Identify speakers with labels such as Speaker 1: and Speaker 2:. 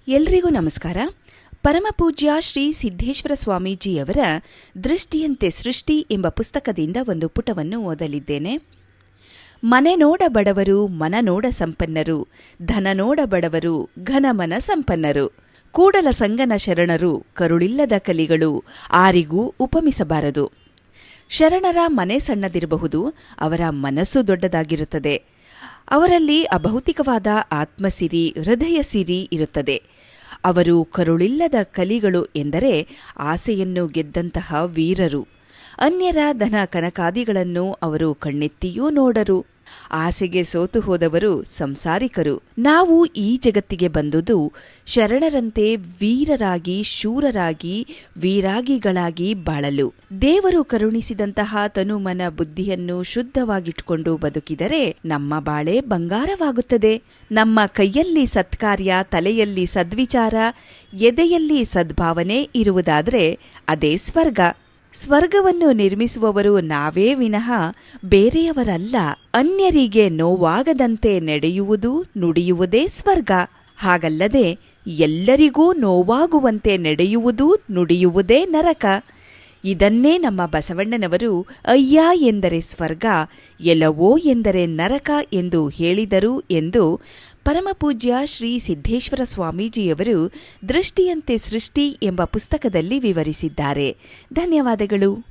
Speaker 1: ಎಲ್ರಿಗೂ ನಮಸ್ಕಾರ. ಪರಮಪೂಜ್ಯ ಶ್ರೀ ಸಿದ್ದೇಶ್ವರ ಸ್ವಾಮೀಜಿಯವರ ದೃಷ್ಟಿಯಂತೆ ಸೃಷ್ಟಿ ಎಂಬ ಪುಸ್ತಕದಿಂದ ಒಂದು ಪುಟವನ್ನು ಓದಲಿದ್ದೇನೆ. ಮನೆ ನೋಡ ಬಡವರು ಮನ ನೋಡ ಸಂಪನ್ನರು, ಧನ ನೋಡ ಬಡವರು ಘನಮನ ಸಂಪನ್ನರು, ಕೂಡಲ ಸಂಗನ ಶರಣರು ಕರುಳಿಲ್ಲದ ಕಲಿಗಳು ಆರಿಗೂ ಉಪಮಿಸಬಾರದು. ಶರಣರ ಮನೆ ಸಣ್ಣದಿರಬಹುದು, ಅವರ ಮನಸ್ಸು ದೊಡ್ಡದಾಗಿರುತ್ತದೆ. ಅವರಲ್ಲಿ ಅಭೌತಿಕವಾದ ಆತ್ಮಸಿರಿ, ಹೃದಯ ಸಿರಿ ಇರುತ್ತದೆ. ಅವರು ಕರುಳಿಲ್ಲದ ಕಲಿಗಳು ಎಂದರೆ ಆಸೆಯನ್ನು ಗೆದ್ದಂತಹ ವೀರರು. ಅನ್ಯರ ಧನ ಕನಕಾದಿಗಳನ್ನು ಅವರು ಕಣ್ಣೆತ್ತಿಯೂ ನೋಡರು. ಆಸೆಗೆ ಸೋತು ಹೋದವರು ಸಂಸಾರಿಕರು. ನಾವು ಈ ಜಗತ್ತಿಗೆ ಬಂದುದು ಶರಣರಂತೆ ವೀರರಾಗಿ, ಶೂರರಾಗಿ, ವೀರಾಗಿಗಳಾಗಿ ಬಾಳಲು. ದೇವರು ಕರುಣಿಸಿದಂತಹ ತನುಮನ ಬುದ್ಧಿಯನ್ನು ಶುದ್ಧವಾಗಿಟ್ಟುಕೊಂಡು ಬದುಕಿದರೆ ನಮ್ಮ ಬಾಳೆ ಬಂಗಾರವಾಗುತ್ತದೆ. ನಮ್ಮ ಕೈಯಲ್ಲಿ ಸತ್ಕಾರ್ಯ, ತಲೆಯಲ್ಲಿ ಸದ್ವಿಚಾರ, ಎದೆಯಲ್ಲಿ ಸದ್ಭಾವನೆ ಇರುವುದಾದರೆ ಅದೇ ಸ್ವರ್ಗ. ಸ್ವರ್ಗವನ್ನು ನಿರ್ಮಿಸುವವರು ನಾವೇ ವಿನಃ ಬೇರೆಯವರಲ್ಲ. ಅನ್ಯರಿಗೆ ನೋವಾಗದಂತೆ ನಡೆಯುವುದು, ನುಡಿಯುವುದೇ ಸ್ವರ್ಗ. ಹಾಗಲ್ಲದೆ ಎಲ್ಲರಿಗೂ ನೋವಾಗುವಂತೆ ನಡೆಯುವುದು, ನುಡಿಯುವುದೇ ನರಕ. ಇದನ್ನೇ ನಮ್ಮ ಬಸವಣ್ಣನವರು ಅಯ್ಯ ಎಂದರೆ ಸ್ವರ್ಗ, ಎಲವೋ ಎಂದರೆ ನರಕ ಎಂದು ಹೇಳಿದರು ಎಂದು ಪರಮಪೂಜ್ಯ ಶ್ರೀ ಸಿದ್ದೇಶ್ವರ ಸ್ವಾಮೀಜಿಯವರು ದೃಷ್ಟಿಯಂತೆ ಸೃಷ್ಟಿ ಎಂಬ ಪುಸ್ತಕದಲ್ಲಿ ವಿವರಿಸಿದ್ದಾರೆ. ಧನ್ಯವಾದಗಳು.